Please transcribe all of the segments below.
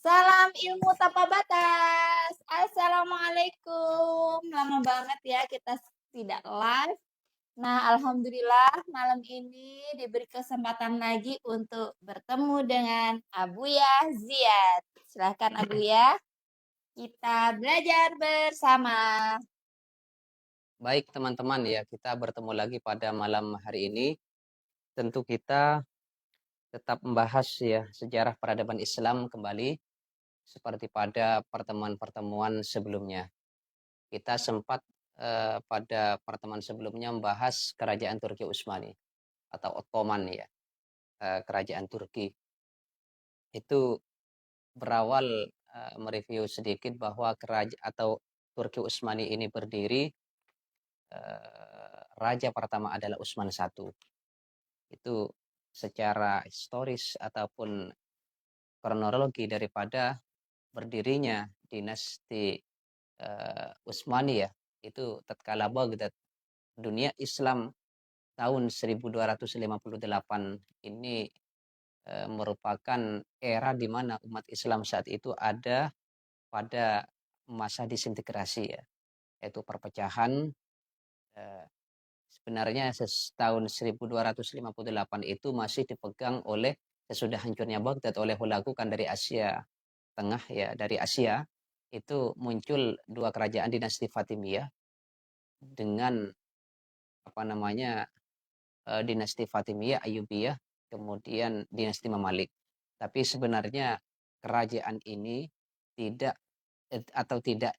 Salam ilmu tanpa batas. Assalamualaikum. Lama banget ya kita tidak live. Nah, alhamdulillah malam ini diberi kesempatan lagi untuk bertemu dengan Abuya Ziyad. Silahkan Abuya, kita belajar bersama. Baik teman-teman ya, kita bertemu lagi pada malam hari ini. Tentu kita tetap membahas ya sejarah peradaban Islam kembali seperti pada pertemuan-pertemuan sebelumnya. Kita sempat pada pertemuan sebelumnya membahas kerajaan Turki Utsmani atau Ottoman ya, kerajaan Turki. Itu berawal mereview sedikit bahwa kerajaan atau Turki Utsmani ini berdiri, raja pertama adalah Utsman I. Itu secara historis ataupun kronologi daripada berdirinya dinasti Utsmaniyah itu tatkala Baghdad, dunia Islam tahun 1258 ini merupakan era di mana umat Islam saat itu ada pada masa disintegrasi ya, yaitu perpecahan. Sebenarnya tahun 1258 itu masih dipegang oleh sesudah hancurnya Baghdad oleh Hulagukan dari Asia Tengah ya, dari Asia itu muncul dua kerajaan dinasti Fatimiyah dengan apa namanya dinasti Fatimiyah Ayyubiyah, kemudian dinasti Mamalik. Tapi sebenarnya kerajaan ini tidak atau tidak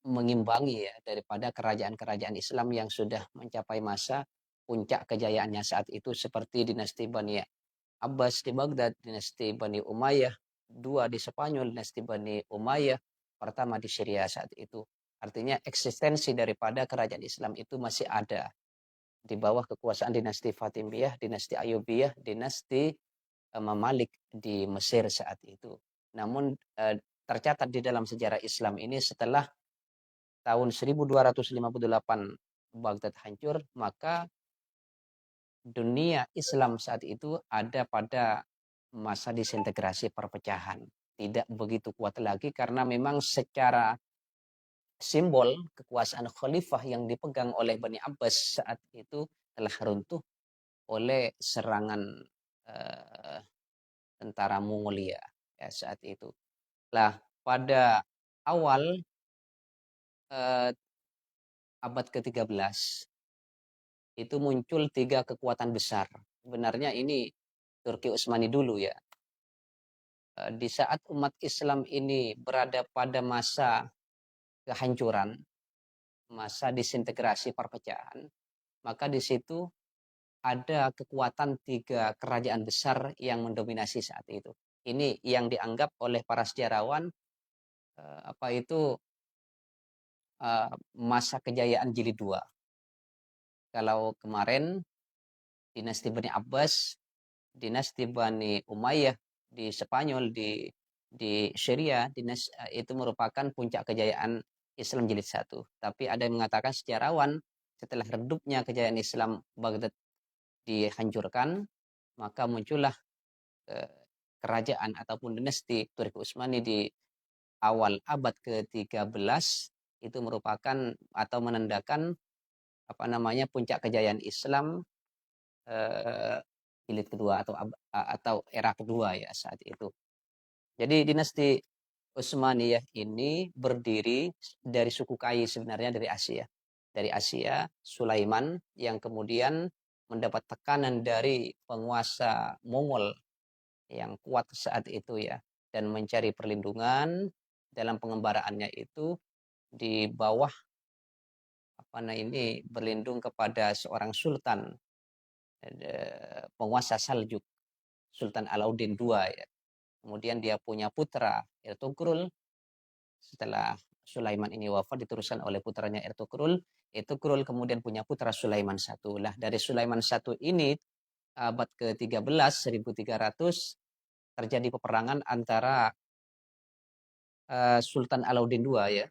mengimbangi ya daripada kerajaan-kerajaan Islam yang sudah mencapai masa puncak kejayaannya saat itu seperti dinasti Bani Abbas di Baghdad, dinasti Bani Umayyah, dua di Spanyol, dinasti Bani Umayyah, pertama di Syria saat itu. Artinya eksistensi daripada kerajaan Islam itu masih ada di bawah kekuasaan dinasti Fatimiyah, dinasti Ayyubiyah, dinasti Mamalik di Mesir saat itu. Namun tercatat di dalam sejarah Islam ini setelah tahun 1258 Baghdad hancur, maka dunia Islam saat itu ada pada masa disintegrasi perpecahan. Tidak begitu kuat lagi karena memang secara simbol kekuasaan khalifah yang dipegang oleh Bani Abbas saat itu telah runtuh oleh serangan tentara Mongolia ya, saat itu. Lah pada awal abad ke-13 itu muncul tiga kekuatan besar. Sebenarnya ini Turki Utsmani dulu ya. Di saat umat Islam ini berada pada masa kehancuran, masa disintegrasi perpecahan, maka di situ ada kekuatan tiga kerajaan besar yang mendominasi saat itu. Ini yang dianggap oleh para sejarawan masa kejayaan jilid 2. Kalau kemarin dinasti Bani Abbas, dinasti Bani Umayyah di Spanyol, di Syria, itu merupakan puncak kejayaan Islam jilid 1. Tapi ada yang mengatakan sejarawan setelah redupnya kejayaan Islam Baghdad dihancurkan, maka muncullah kerajaan ataupun dinasti Turki Utsmani di awal abad ke-13 itu merupakan atau menandakan puncak kejayaan Islam jilid kedua atau era kedua ya saat itu. Jadi dinasti Utsmaniyah ini berdiri dari suku Kai sebenarnya dari Asia. Dari Asia, Sulaiman yang kemudian mendapat tekanan dari penguasa Mongol yang kuat saat itu ya dan mencari perlindungan dalam pengembaraannya itu di bawah berlindung kepada seorang sultan penguasa Saljuk, Sultan Alauddin II ya. Kemudian dia punya putra Ertugrul. Setelah Sulaiman ini wafat diteruskan oleh putranya Ertugrul. Ertugrul kemudian punya putra Sulaiman I. Lah dari Sulaiman I ini abad ke-13 1300 terjadi peperangan antara Sultan Alauddin II ya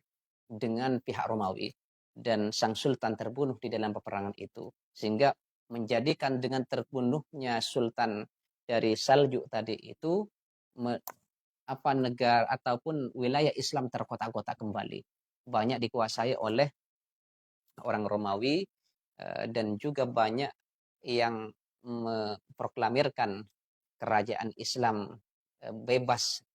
dengan pihak Romawi dan sang sultan terbunuh di dalam peperangan itu sehingga menjadikan dengan terbunuhnya sultan dari Saljuk tadi itu negara ataupun wilayah Islam terkotak-kotak kembali. Banyak dikuasai oleh orang Romawi, dan juga banyak yang memproklamirkan kerajaan Islam bebas,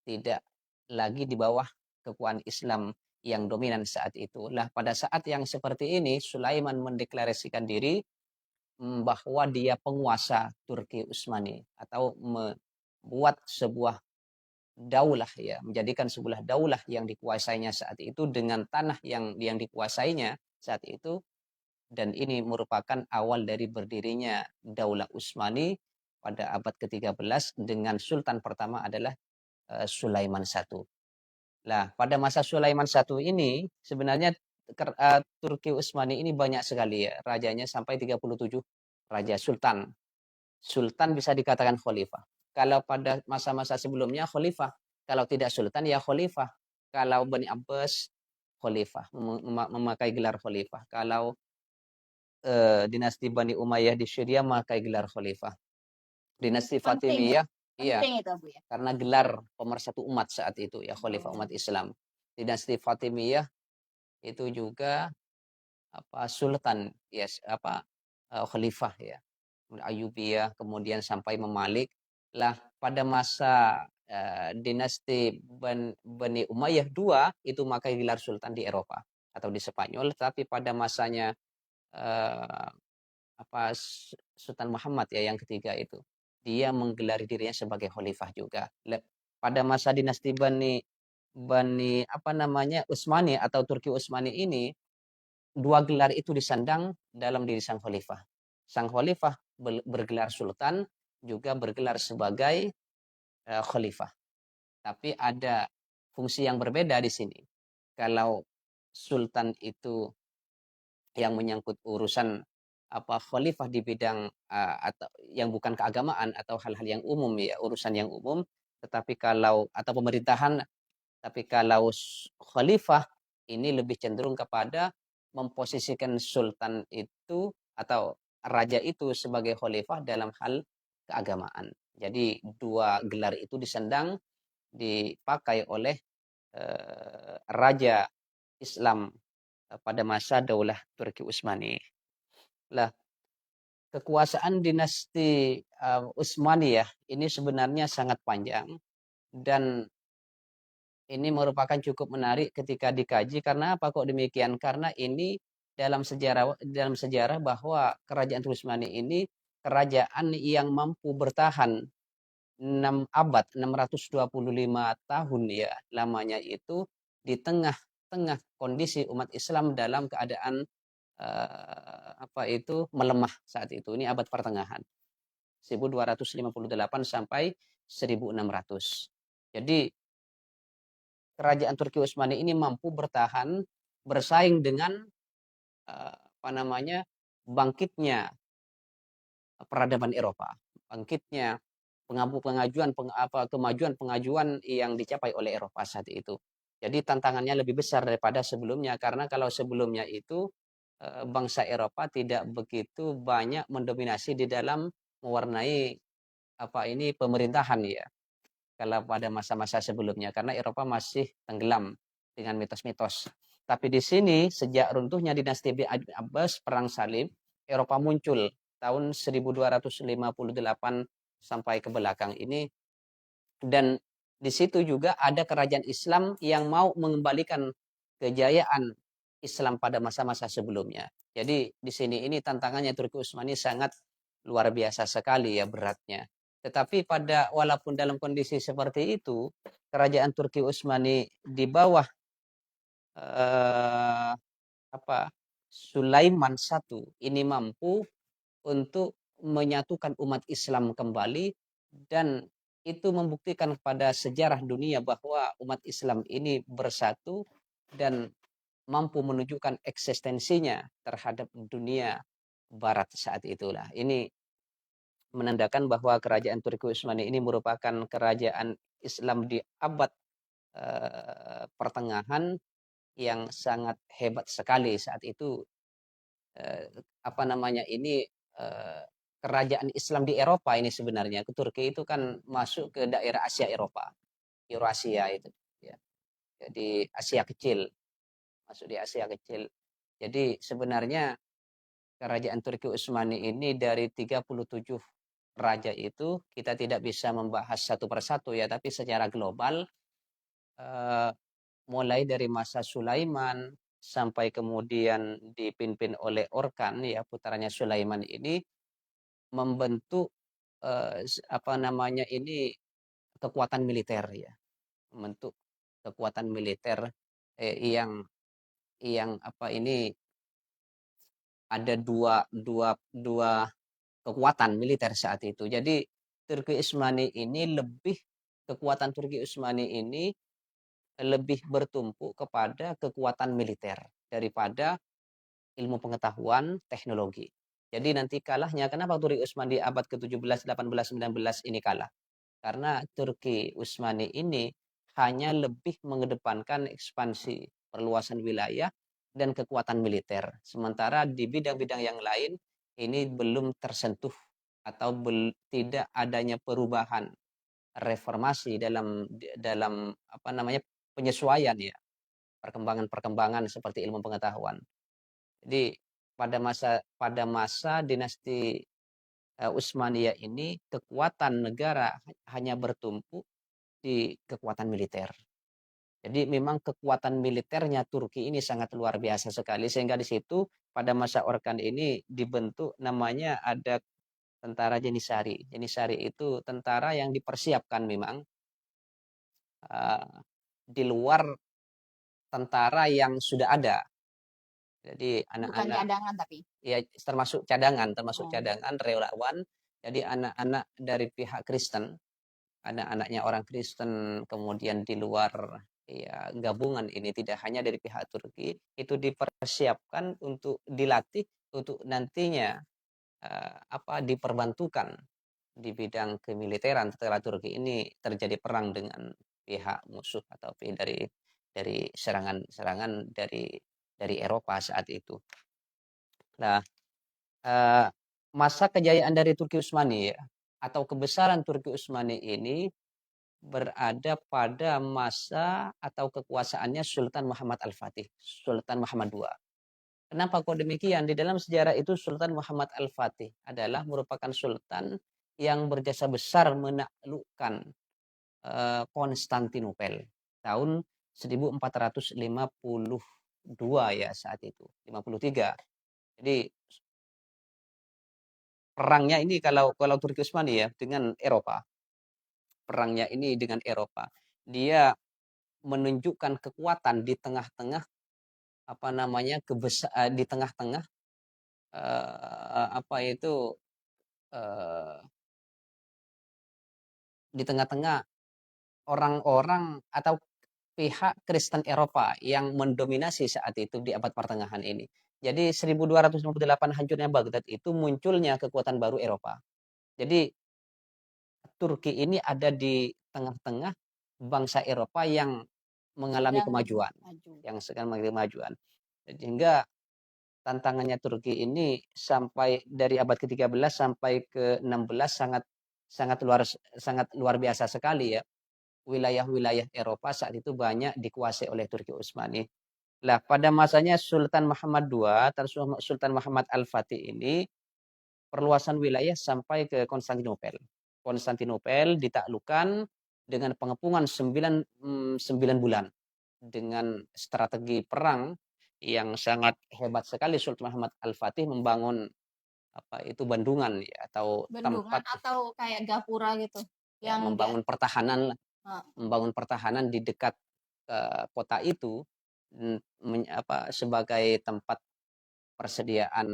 tidak lagi di bawah kekuasaan Islam yang dominan saat itu. Lah pada saat yang seperti ini Sulaiman mendeklarasikan diri bahwa dia penguasa Turki Utsmani atau membuat sebuah daulah, ya, menjadikan sebuah daulah yang dikuasainya saat itu dengan tanah yang dikuasainya saat itu, dan ini merupakan awal dari berdirinya Daulah Utsmani pada abad ke-13 dengan sultan pertama adalah Sulaiman I. Lah, pada masa Sulaiman I ini sebenarnya Turki Utsmani ini banyak sekali, ya, rajanya sampai 37 raja sultan. Sultan bisa dikatakan khalifah. Kalau pada masa-masa sebelumnya khalifah, kalau tidak sultan ya khalifah. Kalau Bani Abbas khalifah, memakai gelar khalifah. Kalau dinasti Bani Umayyah di Syria memakai gelar khalifah. Dinasti Penting ya, Fatimiyah, iya, penting itu Bu ya. karena gelar pemersatu umat saat itu, ya, khalifah umat Islam. Dinasti Fatimiyah itu juga sultan, yes, khalifah, ya. Ayyubiyah kemudian sampai Memalik. Lah pada masa dinasti Bani Umayyah II itu memakai gelar sultan di Eropa atau di Spanyol, tapi pada masanya eh, Sultan Muhammad, ya, yang ketiga itu dia menggelari dirinya sebagai khalifah juga. Pada masa dinasti Bani Bani Utsmani atau Turki Utsmani ini, dua gelar itu disandang dalam diri sang khalifah. Sang khalifah bergelar sultan, juga bergelar sebagai khalifah. Tapi ada fungsi yang berbeda di sini. Kalau sultan itu yang menyangkut urusan khalifah di bidang atau yang bukan keagamaan atau hal-hal yang umum, ya, urusan yang umum, tetapi kalau atau pemerintahan, tapi kalau khalifah ini lebih cenderung kepada memposisikan sultan itu atau raja itu sebagai khalifah dalam hal keagamaan. Jadi dua gelar itu disandang, dipakai oleh raja Islam pada masa Daulah Turki Utsmani. Lah, kekuasaan dinasti Utsmaniyah ini sebenarnya sangat panjang, dan ini merupakan cukup menarik ketika dikaji. Karena apa kok demikian? Karena ini dalam sejarah bahwa kerajaan Utsmani ini kerajaan yang mampu bertahan 6 abad, 625 tahun, ya, lamanya itu di tengah-tengah kondisi umat Islam dalam keadaan melemah saat itu. Ini abad pertengahan 1258 sampai 1600. Jadi kerajaan Turki Utsmani ini mampu bertahan bersaing dengan bangkitnya peradaban Eropa, bangkitnya kemajuan yang dicapai oleh Eropa saat itu. Jadi tantangannya lebih besar daripada sebelumnya, karena kalau sebelumnya itu bangsa Eropa tidak begitu banyak mendominasi di dalam mewarnai pemerintahan, ya, kalau pada masa-masa sebelumnya, karena Eropa masih tenggelam dengan mitos-mitos. Tapi di sini sejak runtuhnya dinasti Abbas, perang salib, Eropa muncul tahun 1258 sampai ke belakang ini, dan di situ juga ada kerajaan Islam yang mau mengembalikan kejayaan Islam pada masa-masa sebelumnya. Jadi di sini ini tantangannya Turki Utsmani sangat luar biasa sekali, ya, beratnya. Tetapi walaupun dalam kondisi seperti itu, kerajaan Turki Utsmani di bawah eh, Sulaiman I ini mampu untuk menyatukan umat Islam kembali, dan itu membuktikan kepada sejarah dunia bahwa umat Islam ini bersatu dan mampu menunjukkan eksistensinya terhadap dunia barat saat itulah. Ini menandakan bahwa kerajaan Turki Utsmani ini merupakan kerajaan Islam di abad pertengahan yang sangat hebat sekali saat itu. eh, eh, Kerajaan Islam di Eropa ini sebenarnya, ke Turki itu kan masuk ke daerah Asia Eropa. Eurasia itu ya. Jadi Asia Kecil, masuk di Asia Kecil. Jadi sebenarnya Kerajaan Turki Utsmani ini dari 37 raja itu kita tidak bisa membahas satu persatu ya, tapi secara global eh, mulai dari masa Sulaiman sampai kemudian dipimpin oleh Orkan ya putranya Sulaiman ini membentuk apa namanya ini kekuatan militer ya, membentuk kekuatan militer yang apa ini ada dua kekuatan militer saat itu. Jadi Turki Utsmani ini kekuatan Turki Utsmani ini lebih bertumpu kepada kekuatan militer daripada ilmu pengetahuan teknologi. Jadi nanti kalahnya, kenapa Turki Utsmani di abad ke-17, 18, 19 ini kalah? Karena Turki Utsmani ini hanya lebih mengedepankan ekspansi, perluasan wilayah, dan kekuatan militer. Sementara di bidang-bidang yang lain ini belum tersentuh atau tidak adanya perubahan reformasi dalam apa namanya penyesuaian ya perkembangan-perkembangan seperti ilmu pengetahuan. Jadi pada masa dinasti Utsmaniyah ini kekuatan negara hanya bertumpu di kekuatan militer. Jadi memang kekuatan militernya Turki ini sangat luar biasa sekali sehingga di situ pada masa Orkan ini dibentuk namanya ada tentara Jenisari. Jenisari itu tentara yang dipersiapkan memang uh, di luar tentara yang sudah ada. Jadi Bukan anak-anak cadangan tapi. ya termasuk Oh. cadangan relawan. Jadi anak-anak dari pihak Kristen, anak-anaknya orang Kristen kemudian di luar ya gabungan ini tidak hanya dari pihak Turki itu dipersiapkan untuk dilatih untuk nantinya diperbantukan di bidang kemiliteran setelah Turki ini terjadi perang dengan pihak musuh atau dari serangan-serangan dari Eropa saat itu. Nah, eh, masa kejayaan dari Turki Utsmani ya, atau kebesaran Turki Utsmani ini berada pada masa atau kekuasaannya Sultan Muhammad Al-Fatih, Sultan Muhammad II. Kenapa kok demikian? Di dalam sejarah itu Sultan Muhammad Al-Fatih adalah merupakan sultan yang berjasa besar menaklukkan Konstantinopel tahun 1452 ya saat itu, 53. Jadi perangnya ini kalau Turki Utsmani ya dengan Eropa. Perangnya ini dengan Eropa. Dia menunjukkan kekuatan di tengah-tengah apa namanya di tengah-tengah apa itu eh, di tengah-tengah orang-orang atau pihak Kristen Eropa yang mendominasi saat itu di abad pertengahan ini. Jadi 1258 hancurnya Baghdad itu munculnya kekuatan baru Eropa. Jadi Turki ini ada di tengah-tengah bangsa Eropa yang mengalami Sedang kemajuan, maju. yang sedang mengalami kemajuan. Sehingga tantangannya Turki ini sampai dari abad ke-13 sampai ke-16 sangat luar biasa sekali ya. Wilayah-wilayah Eropa saat itu banyak dikuasai oleh Turki Utsmani. Lah pada masanya Sultan Muhammad II atau Sultan Muhammad Al-Fatih ini perluasan wilayah sampai ke Konstantinopel. Konstantinopel ditaklukkan dengan pengepungan 9 bulan dengan strategi perang yang sangat hebat sekali. Sultan Muhammad Al-Fatih membangun apa itu bendungan ya, atau Bendungan tempat atau kayak gapura gitu ya, yang dia membangun pertahanan di dekat kota itu sebagai tempat persediaan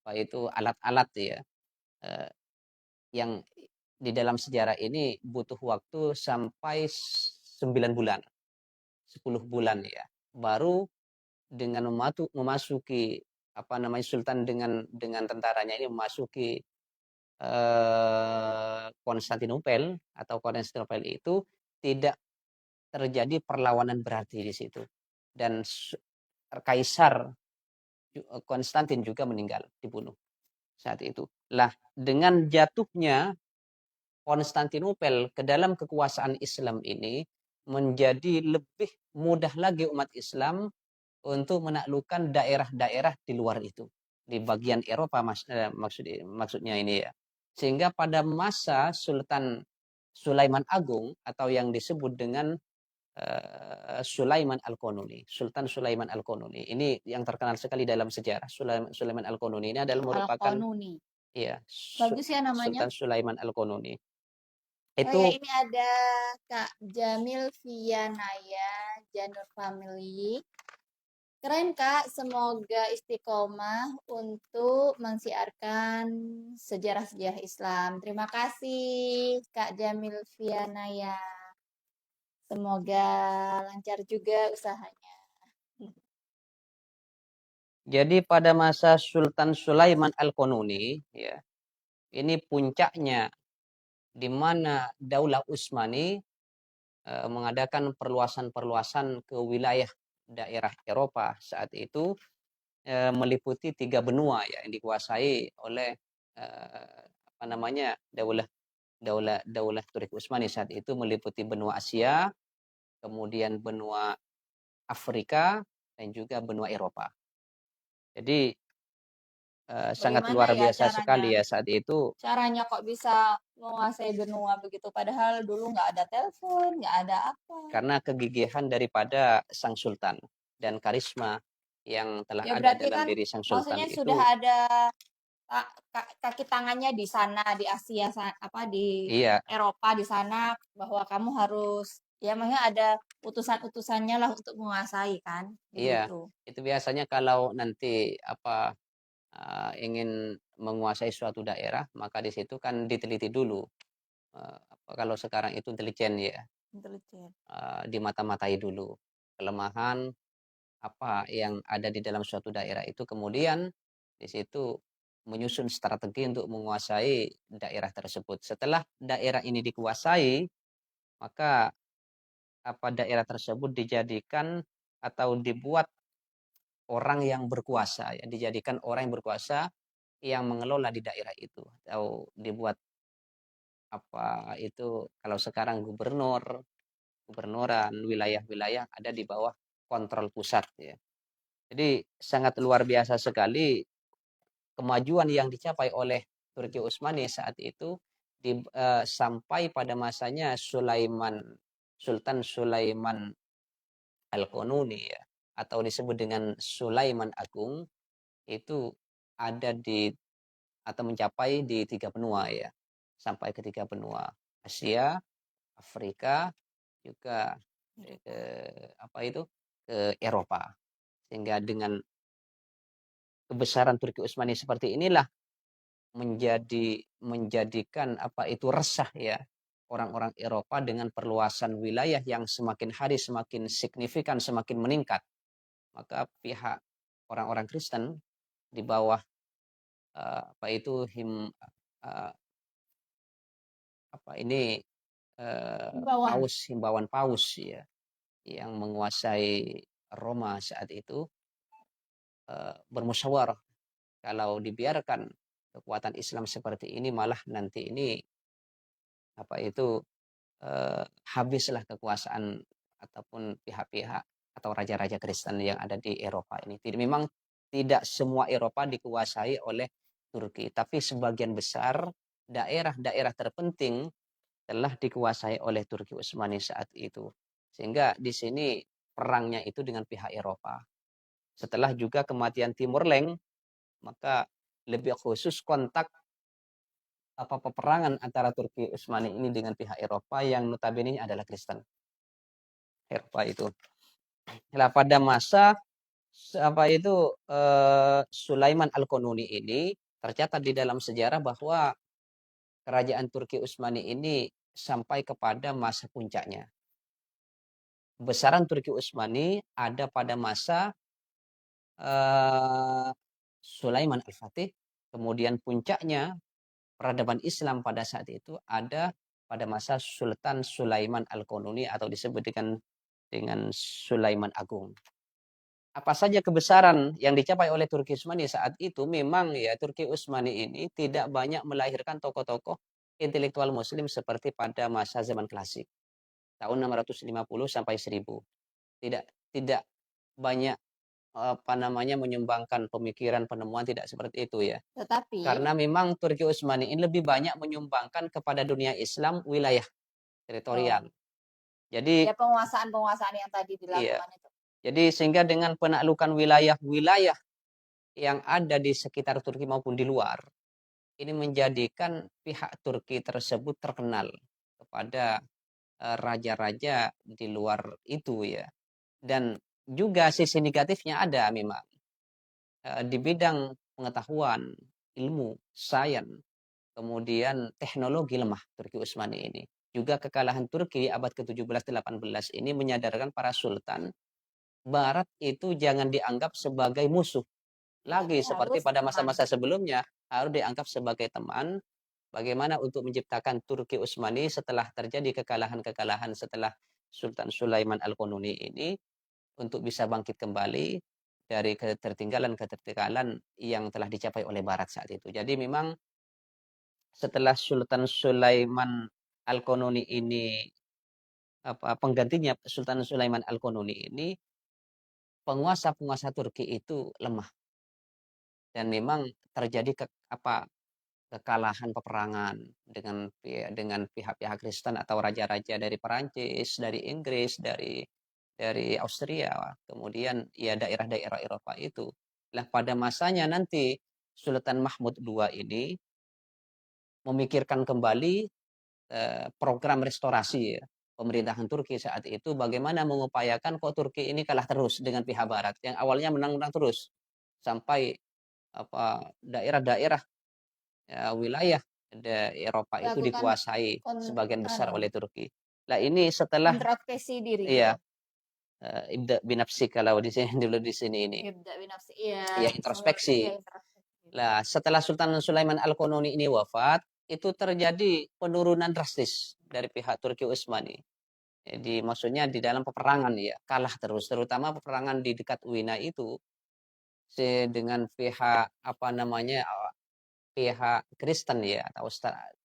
apa itu alat-alat ya eh, yang di dalam sejarah ini butuh waktu sampai 9 bulan, 10 bulan ya. Baru dengan memasuki apa namanya sultan dengan tentaranya ini memasuki Konstantinopel atau Konstantinopel itu tidak terjadi perlawanan berarti di situ. Dan Kaisar Konstantin juga meninggal, dibunuh saat itu. Lah, dengan jatuhnya Konstantinopel ke dalam kekuasaan Islam ini, menjadi lebih mudah lagi umat Islam untuk menaklukkan daerah-daerah di luar itu, di bagian Eropa maksudnya ini ya. Sehingga pada masa Sultan Sulaiman Agung atau yang disebut dengan Sulaiman Al-Qanuni, Sultan Sulaiman Al-Qanuni. Ini yang terkenal sekali dalam sejarah. Sulaiman Al-Qanuni ini adalah merupakan Al-Qanuni. ya Bagus ya namanya. Sultan Sulaiman Al-Qanuni. Oh ya, Itu ini ada Kak Jamil Vianaya, Janur Family. Keren Kak, semoga istiqomah untuk mensiarkan sejarah-sejarah Islam. Terima kasih Kak Jamil Vianaya. Semoga lancar juga usahanya. jadi pada masa Sultan Sulaiman Al-Qanuni ya, ini puncaknya di mana Daulah Utsmani mengadakan perluasan-perluasan ke wilayah daerah Eropa saat itu, meliputi 3 benua ya yang dikuasai oleh apa namanya Daulah Daulah Daulah Turki Utsmani saat itu, meliputi benua Asia, kemudian benua Afrika dan juga benua Eropa. Jadi sangat Bagaimana luar ya biasa caranya? sekali ya saat itu. Caranya kok bisa menguasai benua begitu? Padahal dulu nggak ada telepon, nggak ada apa. Karena kegigihan daripada sang sultan dan karisma yang telah Ya ada berarti dalam kan diri sang sultan maksudnya sudah itu. ada kaki tangannya di sana di Asia apa di Iya, Eropa di sana bahwa kamu harus ya maksudnya ada utusan-utusannya lah untuk menguasai kan iya. begitu. Itu biasanya kalau nanti apa ingin menguasai suatu daerah, maka di situ kan diteliti dulu. Kalau sekarang itu intelijen ya, Intelijen. dimata-matai dulu kelemahan apa yang ada di dalam suatu daerah itu, kemudian di situ menyusun strategi untuk menguasai daerah tersebut. Setelah daerah ini dikuasai, maka apa daerah tersebut dijadikan atau dibuat orang yang berkuasa ya, dijadikan orang yang berkuasa yang mengelola di daerah itu, atau dibuat apa itu kalau sekarang gubernuran, wilayah-wilayah ada di bawah kontrol pusat ya. Jadi sangat luar biasa sekali kemajuan yang dicapai oleh Turki Utsmani saat itu sampai pada masanya Sultan Sulaiman Al-Qanuni ya, atau disebut dengan Sulaiman Agung, itu ada di atau mencapai di 3 benua ya. Sampai ke 3 benua, Asia, Afrika, juga ke apa itu, ke Eropa. Sehingga dengan kebesaran Turki Utsmani seperti inilah menjadikan apa itu resah ya orang-orang Eropa dengan perluasan wilayah yang semakin hari semakin signifikan, semakin meningkat. Maka pihak orang-orang Kristen di bawah apa itu uh, apa ini Himbauan. himbauan paus ya yang menguasai Roma saat itu, bermusyawarah kalau dibiarkan kekuatan Islam seperti ini malah nanti ini apa itu habislah kekuasaan ataupun pihak-pihak atau raja-raja Kristen yang ada di Eropa ini. Memang tidak semua Eropa dikuasai oleh Turki, tapi sebagian besar daerah-daerah terpenting telah dikuasai oleh Turki Utsmani saat itu. Sehingga di sini perangnya itu dengan pihak Eropa. Setelah juga kematian Timur Leng, maka lebih khusus kontak apa peperangan antara Turki Utsmani ini dengan pihak Eropa yang notabene adalah Kristen Eropa itu. Nah, pada masa apa itu Sulaiman Al-Qanuni ini tercatat di dalam sejarah bahwa kerajaan Turki Utsmani ini sampai kepada masa puncaknya. Besaran Turki Utsmani ada pada masa Sulaiman Al-Fatih, kemudian puncaknya peradaban Islam pada saat itu ada pada masa Sultan Sulaiman Al-Qanuni atau disebut dengan Sulaiman Agung. Apa saja kebesaran yang dicapai oleh Turki Utsmani saat itu? Memang ya Turki Utsmani ini tidak banyak melahirkan tokoh-tokoh intelektual muslim seperti pada masa zaman klasik. tahun 650 sampai 1000. Tidak tidak banyak, menyumbangkan pemikiran, penemuan, tidak seperti itu ya. Tetapi Karena memang Turki Utsmani ini lebih banyak menyumbangkan kepada dunia Islam wilayah oh, teritorial. Jadi ya penguasaan-penguasaan yang tadi iya, dilakukan itu. jadi sehingga dengan penaklukan wilayah-wilayah yang ada di sekitar Turki maupun di luar, ini menjadikan pihak Turki tersebut terkenal kepada raja-raja di luar itu ya. Dan juga sisi negatifnya ada memang di bidang pengetahuan, ilmu, sains, kemudian teknologi lemah Turki Utsmani ini. Juga kekalahan Turki abad ke-17-18 ini menyadarkan para sultan Barat itu jangan dianggap sebagai musuh lagi Tetapi seperti harus pada teman. masa-masa sebelumnya, harus dianggap sebagai teman. Bagaimana untuk menciptakan Turki Utsmani setelah terjadi kekalahan-kekalahan setelah Sultan Sulaiman Al-Qanuni ini untuk bisa bangkit kembali dari ketertinggalan-ketertinggalan yang telah dicapai oleh Barat saat itu. Jadi memang setelah Sultan Sulaiman Al-Qanuni ini penggantinya Sultan Sulaiman Al-Qanuni ini penguasa-penguasa Turki itu lemah dan memang terjadi kekalahan peperangan dengan pihak-pihak Kristen atau raja-raja dari Perancis, dari Inggris, dari Austria, kemudian ya daerah-daerah Eropa itu. Lah pada masanya nanti Sultan Mahmud II ini memikirkan kembali program restorasi ya, pemerintahan Turki saat itu bagaimana mengupayakan kok Turki ini kalah terus dengan pihak Barat yang awalnya menang-menang terus sampai daerah-daerah wilayah Eropa itu Lakukan dikuasai kon sebagian besar anu, oleh Turki. Nah ini setelah introspeksi diri ya gitu. ibda binafsi kalau di sini dulu di sini ini Ibda binafsi. Iya, ya iya introspeksi. introspeksi. Lah setelah Sultan Sulaiman Al-Qanuni ini wafat, itu terjadi penurunan drastis dari pihak Turki Utsmani. Jadi maksudnya di dalam peperangan ya kalah terus, terutama peperangan di dekat Wina itu dengan pihak pihak Kristen ya atau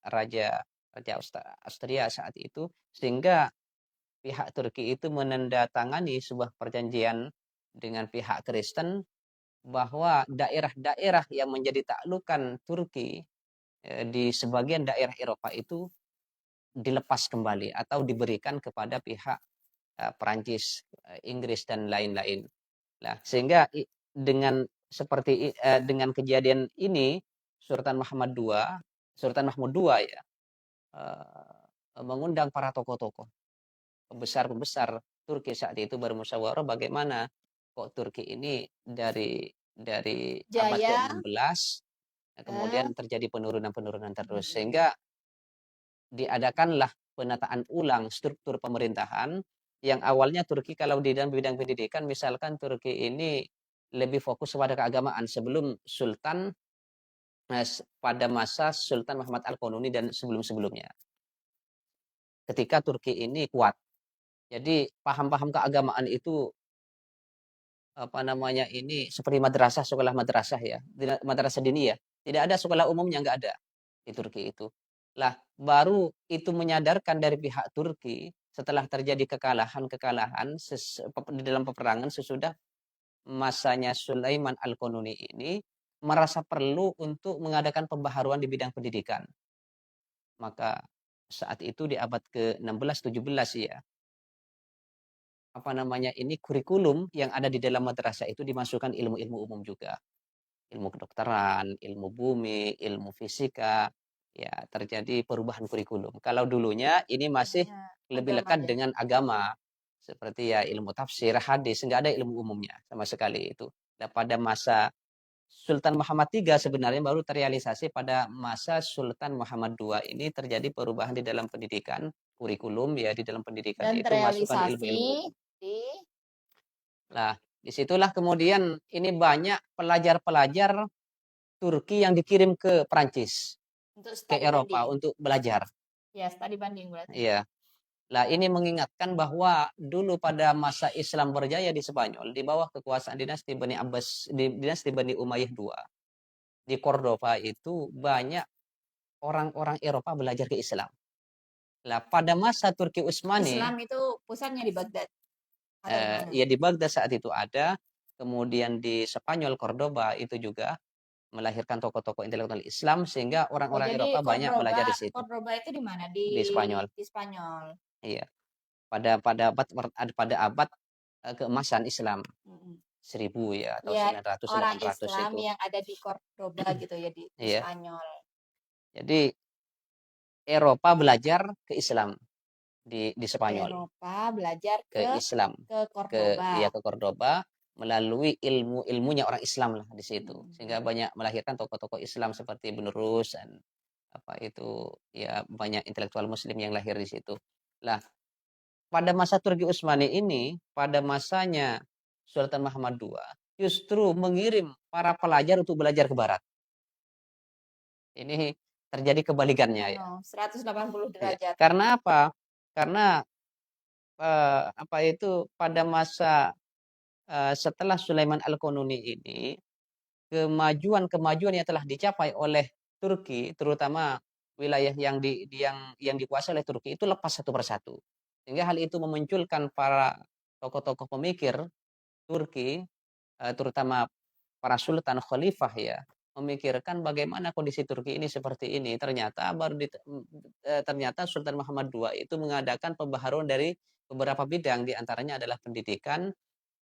raja raja Austria saat itu sehingga pihak Turki itu menandatangani sebuah perjanjian dengan pihak Kristen bahwa daerah-daerah yang menjadi taklukan Turki di sebagian daerah Eropa itu dilepas kembali atau diberikan kepada pihak Perancis, Inggris dan lain-lain. Nah, sehingga dengan kejadian ini Sultan Mahmud II ya mengundang para tokoh-tokoh pembesar-pembesar Turki saat itu bermusyawarah bagaimana kok Turki ini dari abad Jaya ke-16 ke kemudian terjadi penurunan-penurunan terus sehingga diadakanlah penataan ulang struktur pemerintahan yang awalnya Turki kalau di dalam bidang pendidikan misalkan Turki ini lebih fokus pada keagamaan sebelum pada masa Sultan Muhammad Al-Qanuni dan sebelum-sebelumnya. Ketika Turki ini kuat. Jadi paham-paham keagamaan itu ini seperti madrasah, sekolah madrasah ya, madrasah diniyah. Tidak ada sekolah umumnya nggak ada di Turki itu. Lah baru itu menyadarkan dari pihak Turki setelah terjadi kekalahan-kekalahan di dalam peperangan sesudah masanya Sulaiman Al-Qanuni ini merasa perlu untuk mengadakan pembaharuan di bidang pendidikan. Maka saat itu di abad ke-16-17 ya, kurikulum yang ada di dalam madrasah itu dimasukkan ilmu-ilmu umum juga. Ilmu kedokteran, ilmu bumi, ilmu fisika, ya terjadi perubahan kurikulum. Kalau dulunya ini masih ilmunya lebih agama lekat aja. dengan agama, seperti ya ilmu tafsir, hadis, nggak ada ilmu umumnya sama sekali itu. Dan pada masa Sultan Muhammad III sebenarnya baru terrealisasi pada masa Sultan Muhammad II ini terjadi perubahan di dalam pendidikan, kurikulum ya di dalam pendidikan Dan itu masukkan terrealisasi ilmu-ilmu umum. di Nah, disitulah kemudian ini banyak pelajar-pelajar Turki yang dikirim ke Prancis, untuk ke studi Eropa banding. untuk belajar. Ya, studi banding berarti. Iya. Lah ini mengingatkan bahwa dulu pada masa Islam berjaya di Spanyol di bawah kekuasaan dinasti Bani Abbas, dinasti Bani Umayyah II. Di Cordova itu banyak orang-orang Eropa belajar ke Islam. Lah pada masa Turki Utsmani, Islam itu pusatnya di Baghdad atau di mana? ya di Baghdad saat itu ada, kemudian di Spanyol Cordoba itu juga melahirkan tokoh-tokoh intelektual Islam sehingga Oh, orang-orang jadi Eropa banyak belajar di situ, Cordoba itu di mana? di Spanyol. Di Spanyol. Iya, pada abad keemasan Islam Mm-mm. 1000 ya atau Ya, 900 orang 800 Islam itu. yang ada di Cordoba gitu ya di Iya. Spanyol. Jadi Eropa belajar ke Islam di Spanyol, Eropa belajar ke Islam, ke ke Cordoba. ya ke Cordoba melalui ilmunya orang Islam lah di situ. Mm. Sehingga banyak melahirkan tokoh-tokoh Islam seperti Ibnu Rus dan apa itu ya banyak intelektual muslim yang lahir di situ. Lah, pada masa Turki Utsmani ini, pada masanya Sultan Muhammad II justru mengirim para pelajar untuk belajar ke barat. Ini terjadi kebalikannya ya. 180 Iya. derajat. Karena apa? Karena apa itu pada masa setelah Sulaiman Al-Qanuni ini kemajuan-kemajuan yang telah dicapai oleh Turki, terutama wilayah yang dikuasai oleh Turki itu lepas satu persatu. Sehingga hal itu memunculkan para tokoh-tokoh pemikir Turki, terutama para sultan khalifah ya, memikirkan bagaimana kondisi Turki ini seperti ini. Ternyata Sultan Muhammad II itu mengadakan pembaharuan dari beberapa bidang, di antaranya adalah pendidikan.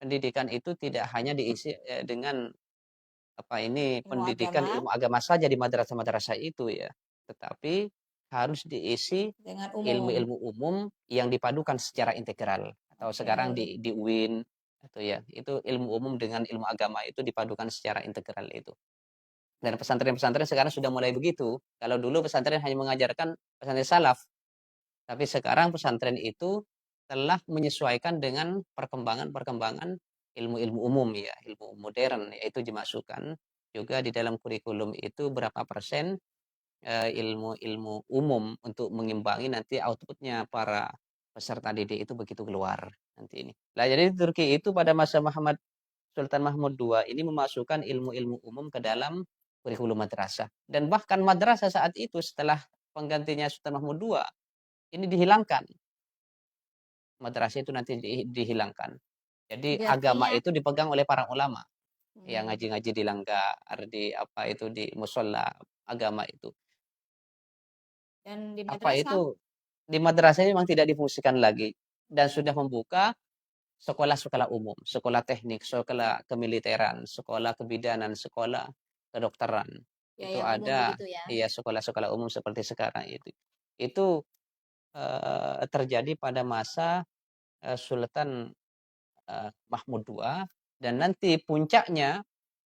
Pendidikan itu tidak hanya diisi dengan Ilmu pendidikan agama ilmu agama saja di madrasah-madrasah itu ya, tetapi harus diisi dengan umum. ilmu-ilmu umum yang dipadukan secara integral atau sekarang Oke. di UIN atau ya, itu ilmu umum dengan ilmu agama itu dipadukan secara integral itu. Dan pesantren-pesantren sekarang sudah mulai begitu. Kalau dulu pesantren hanya mengajarkan pesantren salaf, tapi sekarang pesantren itu telah menyesuaikan dengan perkembangan-perkembangan ilmu-ilmu umum ya, ilmu modern yaitu dimasukkan juga di dalam kurikulum itu berapa persen ilmu-ilmu umum untuk mengimbangi nanti outputnya para peserta didik itu begitu keluar nanti ini. Nah, jadi Turki itu pada masa Sultan Mahmud II ini memasukkan ilmu-ilmu umum ke dalam kurikulum madrasah. Dan bahkan madrasah saat itu setelah penggantinya Sultan Mahmud II ini dihilangkan. Madrasah itu nanti dihilangkan. Jadi Jadi agama artinya itu dipegang oleh para ulama yang hmm, ngaji-ngaji di langgar, di apa itu di musola agama itu. dan di Apa madrasah itu di madrasah ini memang tidak difungsikan lagi dan sudah membuka sekolah-sekolah umum, sekolah teknik, sekolah kemiliteran, sekolah kebidanan, sekolah kedokteran. ya Itu yang umum ada begitu ya. ya sekolah-sekolah umum seperti sekarang itu. Itu terjadi pada masa Sultan Mahmud II dan nanti puncaknya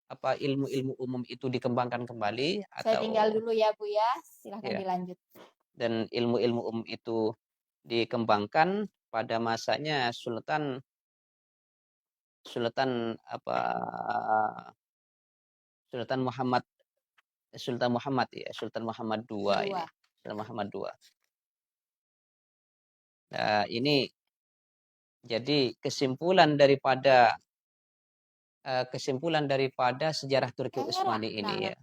apa ilmu-ilmu umum itu dikembangkan kembali Saya tinggal atau dulu ya Bu ya. Silahkan ya dilanjut. dan ilmu-ilmu umum itu dikembangkan pada masanya Sultan apa Sultan Muhammad Sultan Muhammad II Kedua. ini. Sultan Muhammad II. Nah, ini jadi kesimpulan daripada sejarah Turki Nyerah. Utsmani Nah, ini ya.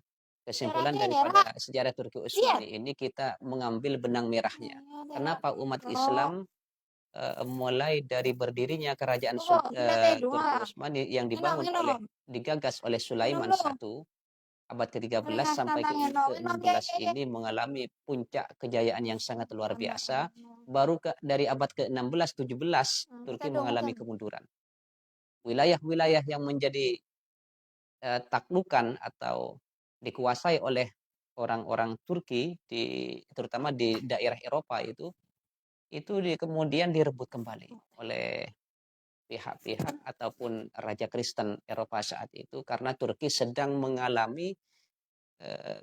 Kesimpulan caranya daripada nyerah. sejarah Turki Lihat. Utsmani ini kita mengambil benang merahnya. Kenapa umat Ro. Islam mulai dari berdirinya kerajaan Ro, kita Turki dua. Utsmani yang Nginom. digagas oleh Nginom Sulaiman lo. I abad ke-13 Mereka sampai tantang nginom. Nginom ya ke-16 ya ya. ini mengalami puncak kejayaan yang sangat luar Anak biasa. anak. Baru dari abad ke-16 17 Kita Turki dong mengalami makan. kemunduran. Wilayah-wilayah yang menjadi taklukan atau dikuasai oleh orang-orang Turki terutama di daerah Eropa itu kemudian direbut kembali oleh pihak-pihak ataupun raja Kristen Eropa saat itu karena Turki sedang mengalami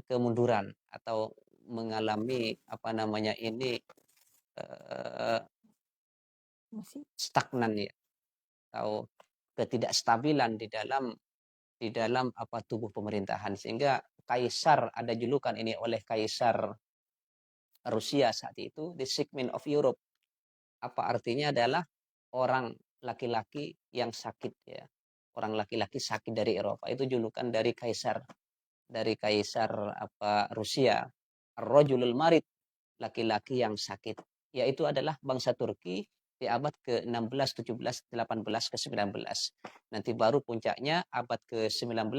kemunduran atau mengalami apa namanya ini eh, Masih. stagnan ya atau ketidakstabilan di dalam apa tubuh pemerintahan sehingga kaisar ada julukan ini oleh kaisar Rusia saat itu the sick man of Europe. Apa artinya adalah orang laki-laki yang sakit ya. Orang laki-laki sakit dari Eropa itu julukan dari kaisar apa Rusia. Ar-rajulul marid, laki-laki yang sakit. yaitu adalah bangsa Turki di abad ke-16, 17, 18, ke-19. Nanti baru puncaknya abad ke-19,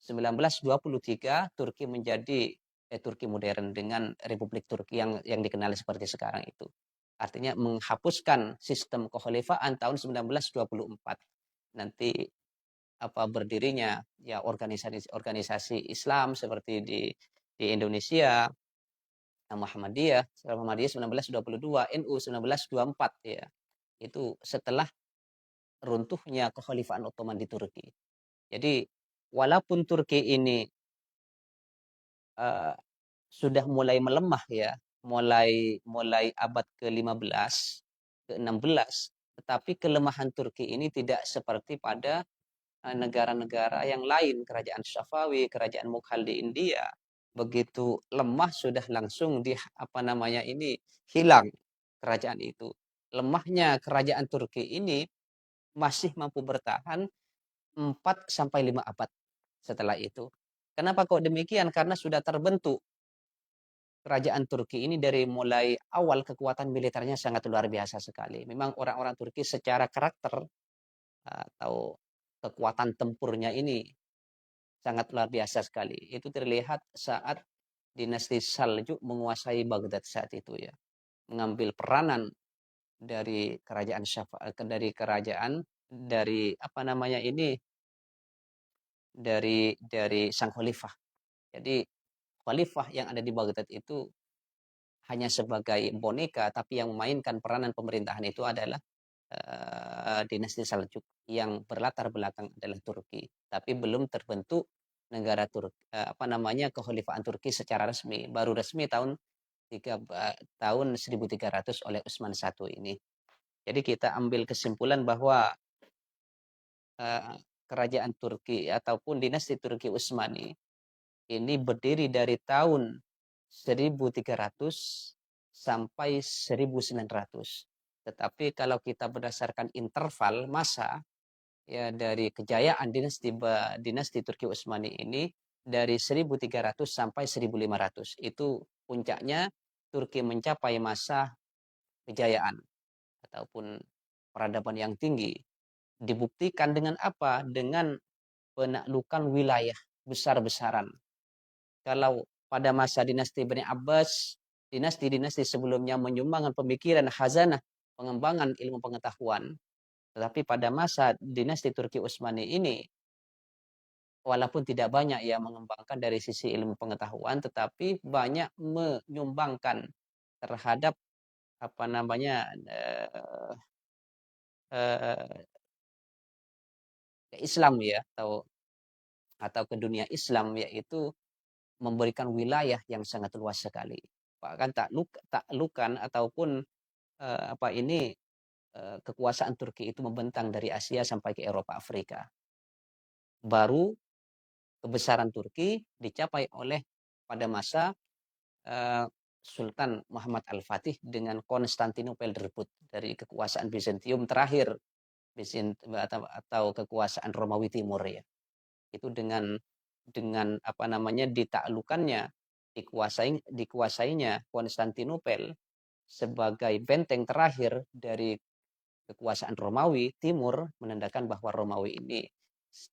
1923 Turki menjadi Turki modern dengan Republik Turki yang dikenal seperti sekarang itu. Artinya menghapuskan sistem kekhalifahan tahun 1924. Nanti berdirinya ya organisasi Islam seperti di Indonesia, Muhammadiyah 1922, NU 1924 ya. Itu setelah runtuhnya kekhalifahan Ottoman di Turki. Jadi walaupun Turki ini uh, sudah mulai melemah ya, mulai abad ke-15, ke-16, tetapi kelemahan Turki ini tidak seperti pada negara-negara yang lain, kerajaan Safawi, kerajaan Mughal di India, begitu lemah sudah langsung hilang kerajaan itu. Lemahnya kerajaan Turki ini masih mampu bertahan 4 sampai 5 abad setelah itu. Kenapa kok demikian? Karena sudah terbentuk kerajaan Turki ini dari mulai awal kekuatan militernya sangat luar biasa sekali. Memang orang-orang Turki secara karakter atau kekuatan tempurnya ini sangat luar biasa sekali. Itu terlihat saat dinasti Saljuk menguasai Baghdad saat itu ya. Mengambil peranan dari kerajaan dari sang khalifah. Jadi khalifah yang ada di Baghdad itu hanya sebagai boneka, tapi yang memainkan peranan pemerintahan itu adalah dinasti Saljuk yang berlatar belakang adalah Turki, tapi belum terbentuk negara kekhalifahan Turki secara resmi. Baru resmi tahun 1300 oleh Utsman I ini. Jadi kita ambil kesimpulan bahwa kerajaan Turki ataupun dinasti Turki Utsmani ini berdiri dari tahun 1300 sampai 1900. Tetapi kalau kita berdasarkan interval masa ya dari kejayaan dinasti Turki Utsmani ini dari 1300 sampai 1500. Itu puncaknya Turki mencapai masa kejayaan ataupun peradaban yang tinggi. Dibuktikan dengan apa? Dengan penaklukan wilayah besar-besaran. Kalau pada masa dinasti Bani Abbas, dinasti-dinasti sebelumnya menyumbangkan pemikiran khazanah, pengembangan ilmu pengetahuan. Tetapi pada masa dinasti Turki Utsmani ini, walaupun tidak banyak ya mengembangkan dari sisi ilmu pengetahuan, tetapi banyak menyumbangkan terhadap eh, eh, Islam ya atau ke dunia Islam, yaitu memberikan wilayah yang sangat luas sekali. Bahkan taklukan ataupun kekuasaan Turki itu membentang dari Asia sampai ke Eropa, Afrika. Baru kebesaran Turki dicapai oleh pada masa Sultan Muhammad Al-Fatih dengan Konstantinopel direbut dari kekuasaan Bizantium terakhir atau kekuasaan Romawi Timur ya. Itu dengan ditaklukannya dikuasainya Konstantinopel sebagai benteng terakhir dari kekuasaan Romawi Timur, menandakan bahwa Romawi ini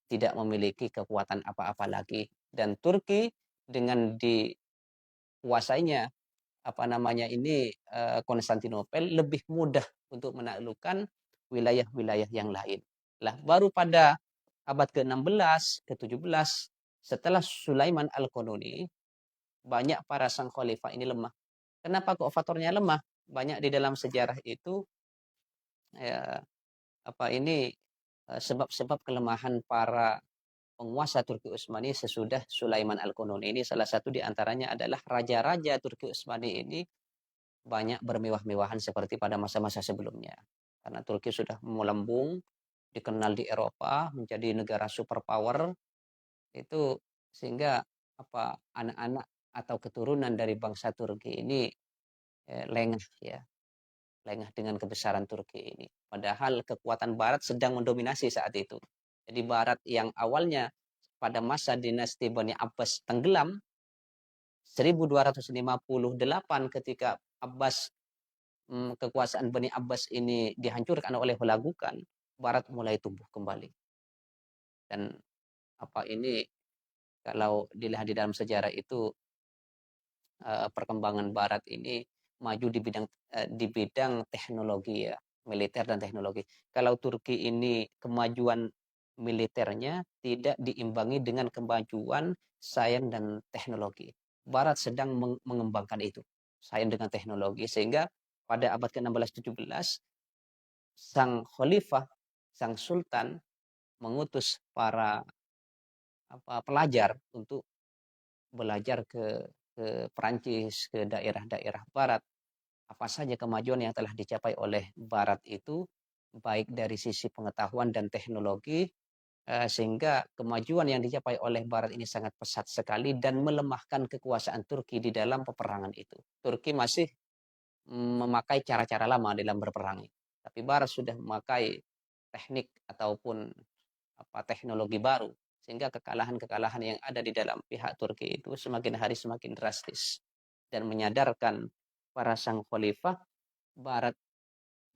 tidak memiliki kekuatan apa-apa lagi, dan Turki dengan dikuasainya Konstantinopel lebih mudah untuk menaklukkan wilayah-wilayah yang lain. Lah baru pada abad ke-16, ke-17 setelah Sulaiman Al-Qanuni, banyak para sang khalifah ini lemah. Kenapa kok faktornya lemah? Banyak di dalam sejarah itu ya, sebab-sebab kelemahan para penguasa Turki Utsmani sesudah Sulaiman Al-Qanuni ini. Salah satu di antaranya adalah raja-raja Turki Utsmani ini banyak bermewah-mewahan seperti pada masa-masa sebelumnya. Karena Turki sudah melambung, dikenal di Eropa, menjadi negara superpower, itu sehingga anak-anak atau keturunan dari bangsa Turki ini lengah ya, lengah dengan kebesaran Turki ini. Padahal kekuatan Barat sedang mendominasi saat itu. Jadi Barat yang awalnya pada masa dinasti Bani Abbas tenggelam 1258 ketika Abbas kekuasaan Bani Abbas ini dihancurkan oleh Hulagukan, Barat mulai tumbuh kembali. Dan ini kalau dilihat di dalam sejarah itu, perkembangan Barat ini maju di bidang teknologi ya, militer dan teknologi. Kalau Turki ini kemajuan militernya tidak diimbangi dengan kemajuan sains dan teknologi. Barat sedang mengembangkan itu, sains dengan teknologi, sehingga pada abad ke-16-17 sang khalifah, sang sultan mengutus para pelajar untuk belajar ke Perancis, ke daerah-daerah barat. Apa saja kemajuan yang telah dicapai oleh barat itu, baik dari sisi pengetahuan dan teknologi, sehingga kemajuan yang dicapai oleh barat ini sangat pesat sekali dan melemahkan kekuasaan Turki di dalam peperangan itu. Turki masih memakai cara-cara lama dalam berperang, tapi barat sudah memakai teknik ataupun teknologi baru, sehingga kekalahan-kekalahan yang ada di dalam pihak Turki itu semakin hari semakin drastis dan menyadarkan para sang khalifah barat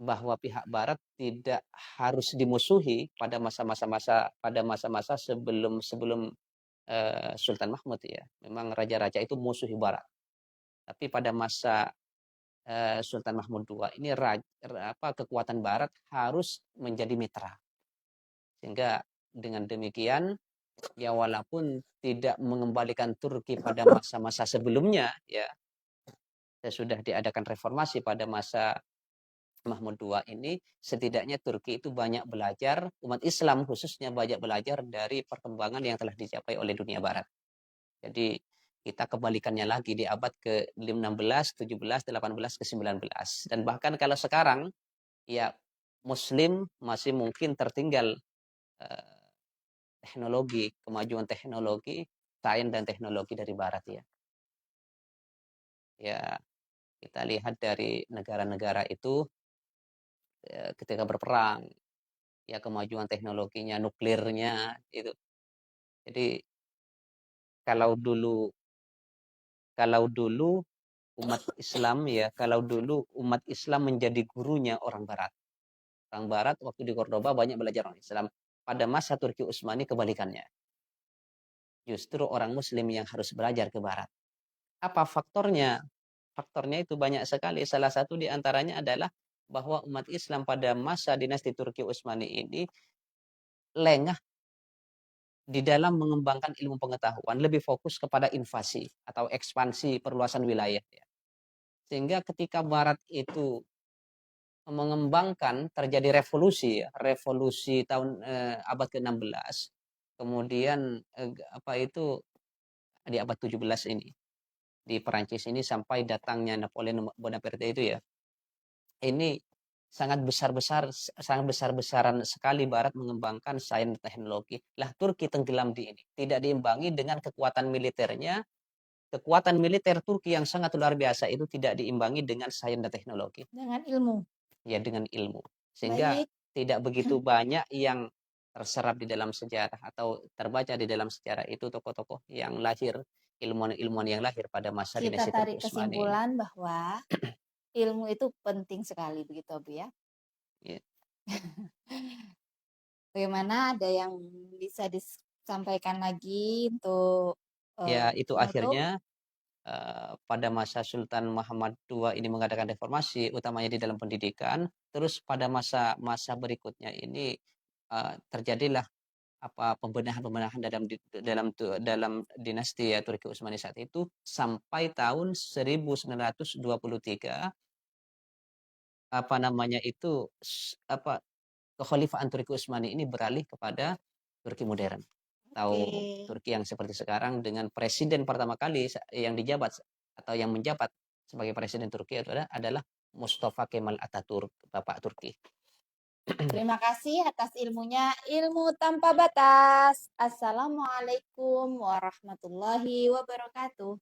bahwa pihak barat tidak harus dimusuhi pada masa-masa sebelum Sultan Mahmud ya. Memang raja-raja itu musuhi barat. Tapi pada masa Sultan Mahmud II ini kekuatan barat harus menjadi mitra. Sehingga dengan demikian ya walaupun tidak mengembalikan Turki pada masa-masa sebelumnya ya, sudah diadakan reformasi pada masa Mahmud II ini, setidaknya Turki itu banyak belajar, umat Islam khususnya banyak belajar dari perkembangan yang telah dicapai oleh dunia barat. Jadi kita kebalikannya lagi di abad ke-16, 17, 18, ke-19. Dan bahkan kalau sekarang ya Muslim masih mungkin tertinggal teknologi, kemajuan teknologi, sains dan teknologi dari barat ya. Ya, kita lihat dari negara-negara itu ketika berperang, ya kemajuan teknologinya, nuklirnya itu. Jadi kalau dulu kalau dulu umat Islam menjadi gurunya orang barat. Orang barat waktu di Cordoba banyak belajar orang Islam. Pada masa Turki Utsmani kebalikannya. Justru orang muslim yang harus belajar ke barat. Apa faktornya? Faktornya itu banyak sekali. Salah satu di antaranya adalah bahwa umat Islam pada masa dinasti Turki Utsmani ini lengah di dalam mengembangkan ilmu pengetahuan, lebih fokus kepada invasi atau ekspansi perluasan wilayah. Ya. Sehingga ketika Barat itu mengembangkan, terjadi revolusi, ya, revolusi tahun abad ke-16, kemudian di abad 17 ini, di Perancis ini sampai datangnya Napoleon Bonaparte itu ya, ini sangat besar-besaran sekali Barat mengembangkan sains teknologi. Lah Turki tenggelam di ini, tidak diimbangi dengan kekuatan militernya. Kekuatan militer Turki yang sangat luar biasa itu tidak diimbangi dengan sains dan teknologi. Dengan ilmu. Ya, dengan ilmu. Sehingga Baik. tidak begitu banyak yang terserap di dalam sejarah atau terbaca di dalam sejarah itu tokoh-tokoh yang lahir, ilmuwan-ilmuwan yang lahir pada masa Kita dinasti Turki tarik Utsmani ini. kesimpulan bahwa ilmu itu penting sekali begitu Bu ya. Ya. Bagaimana, ada yang bisa disampaikan lagi untuk Ya, itu penutup? akhirnya pada masa Sultan Muhammad II ini mengadakan reformasi, utamanya di dalam pendidikan. Terus pada masa berikutnya ini terjadilah pembenahan-pembenahan dalam dinasti ya Turki Utsmani saat itu sampai tahun 1923 kekhalifahan Turki Utsmani ini beralih kepada Turki modern. Tahu Oke. Turki yang seperti sekarang dengan presiden pertama kali yang dijabat atau yang menjabat sebagai presiden Turki adalah Mustafa Kemal Atatürk, Bapak Turki. Terima kasih atas ilmunya, ilmu tanpa batas. Assalamualaikum warahmatullahi wabarakatuh.